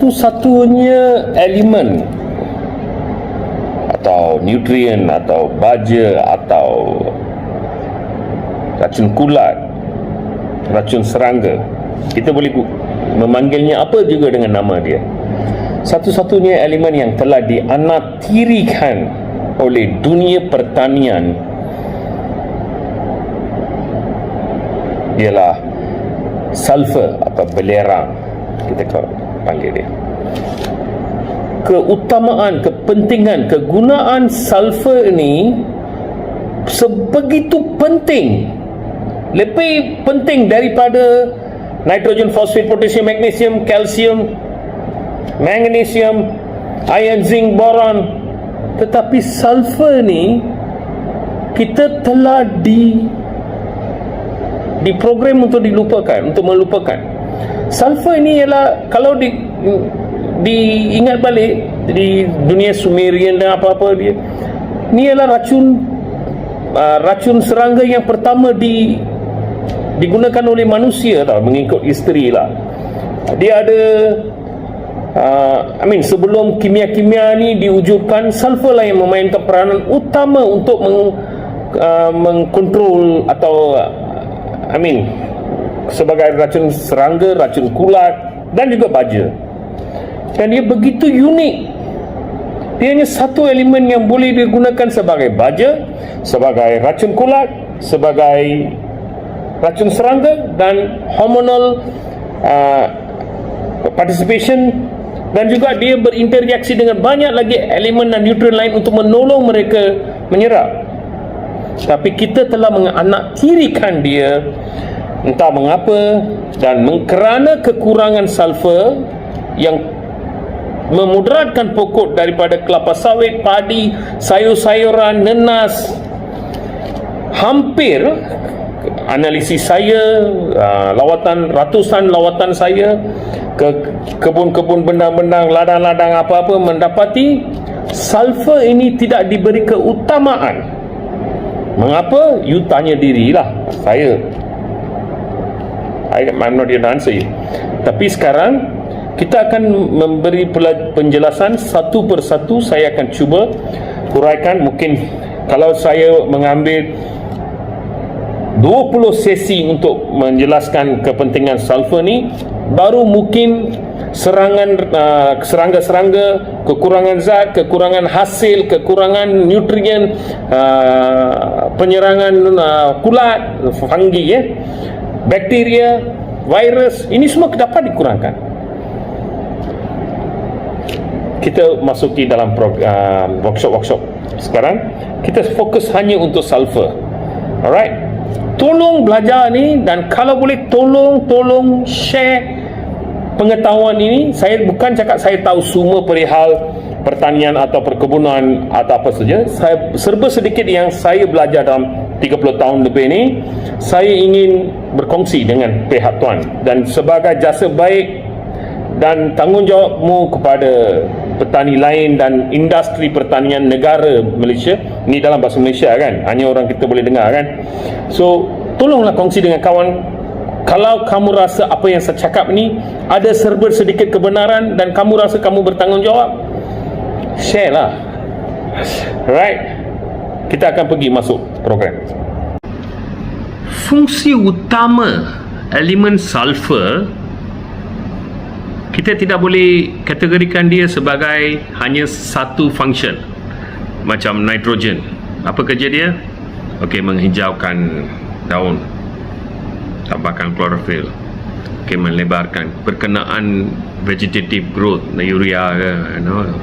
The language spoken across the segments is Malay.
satu-satunya elemen atau nutrien atau baja atau racun kulat, racun serangga, kita boleh memanggilnya apa juga dengan nama dia, satu-satunya elemen yang telah dianaktirikan oleh dunia pertanian ialah sulfur atau belerang, kita panggil dia. Keutamaan, kepentingan, kegunaan sulfur ini sebegitu penting, lebih penting daripada nitrogen, fosfat, potasium, magnesium, kalsium, magnesium, iron, zinc, boron. Tetapi sulfur ni kita telah diprogram untuk dilupakan, untuk melupakan. Sulfur ini ialah, kalau diingat balik di dunia Sumerian dan apa-apa dia, ni ialah racun serangga yang pertama digunakan oleh manusia tau, mengikut history lah. Dia ada sebelum kimia-kimia ni diwujudkan, sulfur lah yang memainkan peranan utama untuk mengkontrol atau sebagai racun serangga, racun kulat dan juga baja. Dan dia begitu unik. Dia hanya satu elemen yang boleh digunakan sebagai baja, sebagai racun kulat, sebagai racun serangga, dan hormonal participation, dan juga dia berinteraksi dengan banyak lagi elemen dan nutrien lain untuk menolong mereka menyerap. Tapi kita telah menanaktirikan dia, entah mengapa, dan kerana kekurangan sulfur yang memudaratkan pokok daripada kelapa sawit, padi, sayur-sayuran, nenas. Hampir analisis saya, ratusan lawatan saya ke kebun-kebun bendang-bendang, ladang-ladang apa-apa, mendapati sulfur ini tidak diberi keutamaan. Mengapa? You tanya dirilah. I'm not here to answer you. Tapi sekarang kita akan memberi penjelasan satu persatu. Saya akan cuba huraikan. Mungkin kalau saya mengambil 20 sesi untuk menjelaskan kepentingan sulfur ni, baru mungkin serangga-serangga, kekurangan zat, kekurangan hasil, kekurangan nutrien, penyerangan kulat, fungi, bakteria, virus, ini semua dapat dikurangkan. Kita masuki dalam workshop sekarang. Kita fokus hanya untuk sulfur. Alright, tolong belajar ni, dan kalau boleh tolong share pengetahuan ini. Saya bukan cakap saya tahu semua perihal pertanian atau perkebunan atau apa saja. Saya serba sedikit yang saya belajar dalam 30 tahun lebih ni, saya ingin berkongsi dengan pihak tuan. Dan sebagai jasa baik dan tanggungjawabmu kepada petani lain dan industri pertanian negara Malaysia, ni dalam bahasa Malaysia kan, hanya orang kita boleh dengar kan. So tolonglah kongsi dengan kawan. Kalau kamu rasa apa yang saya cakap ni ada serba sedikit kebenaran dan kamu rasa kamu bertanggungjawab, share lah. Alright, kita akan pergi masuk program. Fungsi utama elemen sulfur, kita tidak boleh kategorikan dia sebagai hanya satu function macam nitrogen. Apa kerja dia? Okey, menghijaukan daun, tambahkan klorofil, melebarkan berkenaan vegetative growth, urea ke,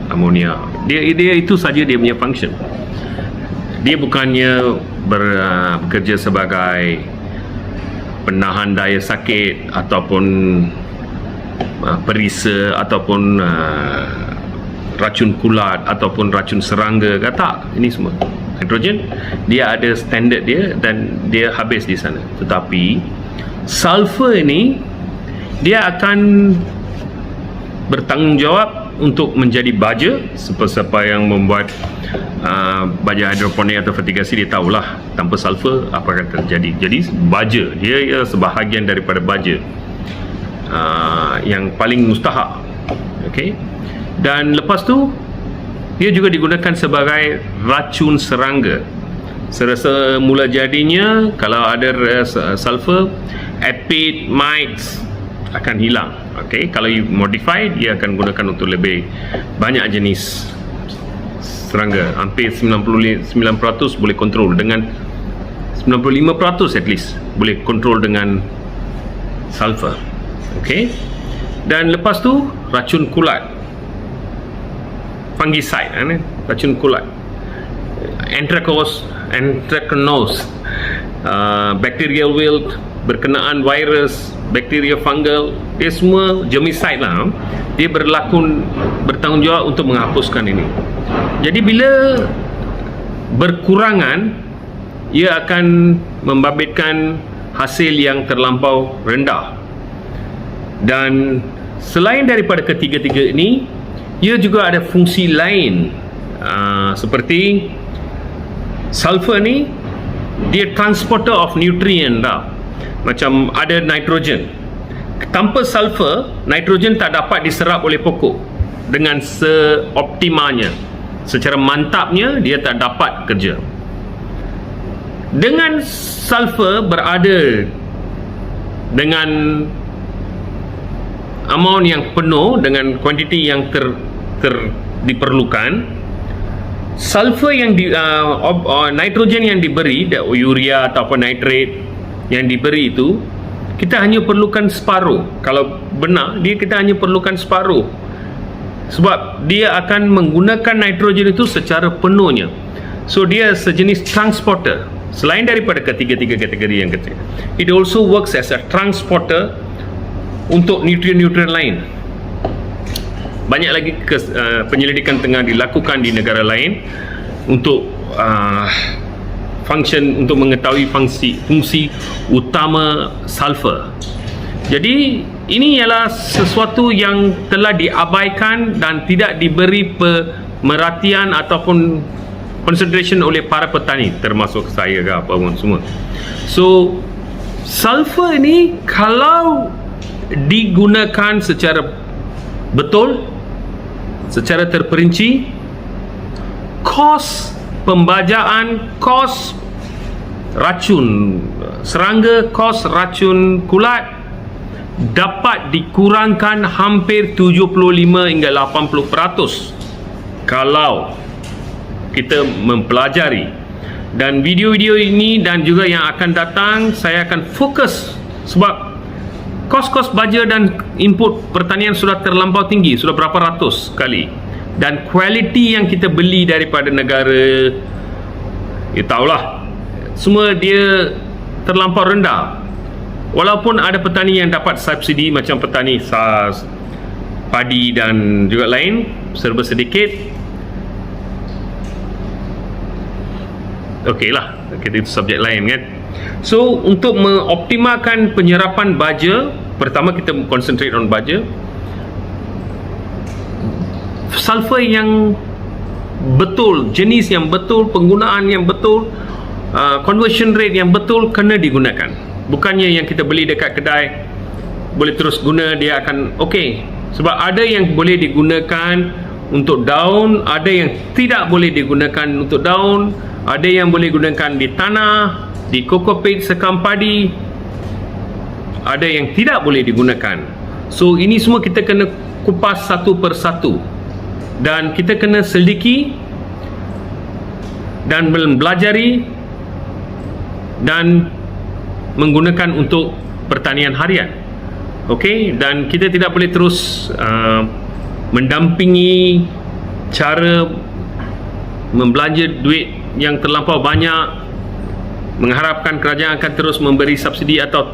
amonia. Dia itu saja dia punya function. Dia bukannya bekerja sebagai penahan daya sakit ataupun perisa ataupun racun kulat ataupun racun serangga ke, tak. Ini semua nitrogen, dia ada standard dia dan dia habis di sana. Tetapi sulfur ini dia akan bertanggungjawab untuk menjadi baja. Siapa yang membuat baja hidroponik atau fertigasi, dia tahulah tanpa sulfur apa akan terjadi. Jadi baja dia ialah sebahagian daripada baja yang paling mustahak. Okey. Dan lepas tu dia juga digunakan sebagai racun serangga. Serasa mula jadinya kalau ada sulfur, apid, mites akan hilang. Okey, kalau you modify, dia akan gunakan untuk lebih banyak jenis serangga. Hampir 99% boleh kontrol dengan 95% at least boleh kontrol dengan sulfur. Okey. Dan lepas tu racun kulat, fungicide, racun kulat, anthracnose, bacterial wilt, berkenaan virus, bakteria fungal, dia semua germicide lah. Dia bertanggungjawab untuk menghapuskan ini. Jadi bila berkurangan, ia akan membabitkan hasil yang terlampau rendah. Dan selain daripada ketiga-tiga ini, ia juga ada fungsi lain, seperti sulfur ni dia transporter of nutrient dah. Macam ada nitrogen. Tanpa sulfur, nitrogen tak dapat diserap oleh pokok dengan seoptimanya. Secara mantapnya dia tak dapat kerja. Dengan sulfur berada dengan amount yang penuh, dengan kuantiti yang diperlukan, sulfur yang nitrogen yang diberi, urea ataupun nitrate yang diberi itu, kita hanya perlukan separuh. Kalau benar, kita hanya perlukan separuh, sebab dia akan menggunakan nitrogen itu secara penuhnya. So dia sejenis transporter. Selain daripada ketiga-tiga kategori yang kecil, it also works as a transporter untuk nutrien-nutrien lain. Banyak lagi penyelidikan tengah dilakukan di negara lain untuk untuk mengetahui fungsi utama sulfur. Jadi ini ialah sesuatu yang telah diabaikan dan tidak diberi perhatian ataupun consideration oleh para petani, termasuk saya ke apa pun semua. So sulfur ini kalau digunakan secara betul, secara terperinci, kos pembajaan, kos racun serangga, kos racun kulat dapat dikurangkan hampir 75 hingga 80% kalau kita mempelajari. Dan video-video ini dan juga yang akan datang, saya akan fokus, sebab kos-kos baja dan input pertanian sudah terlampau tinggi, sudah berapa ratus kali, dan kualiti yang kita beli daripada negara, tahulah, semua dia terlampau rendah. Walaupun ada petani yang dapat subsidi macam petani sas, padi dan juga lain, serba sedikit. Okeylah, itu subjek lain kan. So untuk mengoptimalkan penyerapan baja, pertama kita concentrate on baja. Sulfur yang betul, jenis yang betul, penggunaan yang betul, conversion rate yang betul kena digunakan. Bukannya yang kita beli dekat kedai boleh terus guna, dia akan okey. Sebab ada yang boleh digunakan untuk daun, ada yang tidak boleh digunakan untuk daun, ada yang boleh digunakan di tanah, di kokopit, sekam padi, ada yang tidak boleh digunakan. So ini semua kita kena kupas satu persatu, dan kita kena selidiki dan belajari dan menggunakan untuk pertanian harian. Okey, dan kita tidak boleh terus mendampingi cara membelanja duit yang terlampau banyak, mengharapkan kerajaan akan terus memberi subsidi atau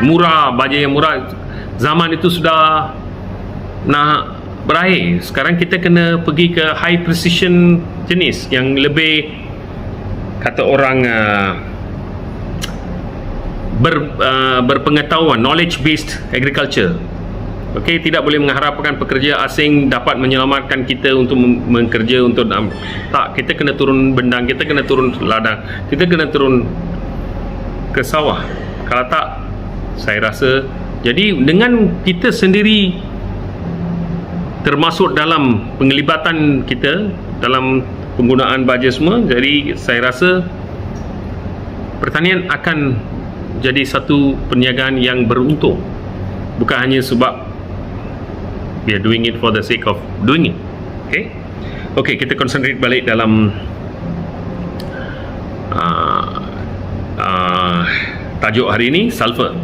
murah, baja yang murah. Zaman itu sudah nak berakhir. Sekarang kita kena pergi ke high precision jenis yang lebih, kata orang, berpengetahuan, knowledge based agriculture. Okey, tidak boleh mengharapkan pekerja asing dapat menyelamatkan kita untuk bekerja untuk tak, kita kena turun bendang, kita kena turun ladang, kita kena turun ke sawah. Kalau tak, saya rasa, jadi dengan kita sendiri termasuk dalam penglibatan kita dalam penggunaan baja semua. Jadi saya rasa pertanian akan jadi satu perniagaan yang beruntung, bukan hanya sebab we are doing it for the sake of doing it. Okay, kita concentrate balik dalam tajuk hari ini, sulfur.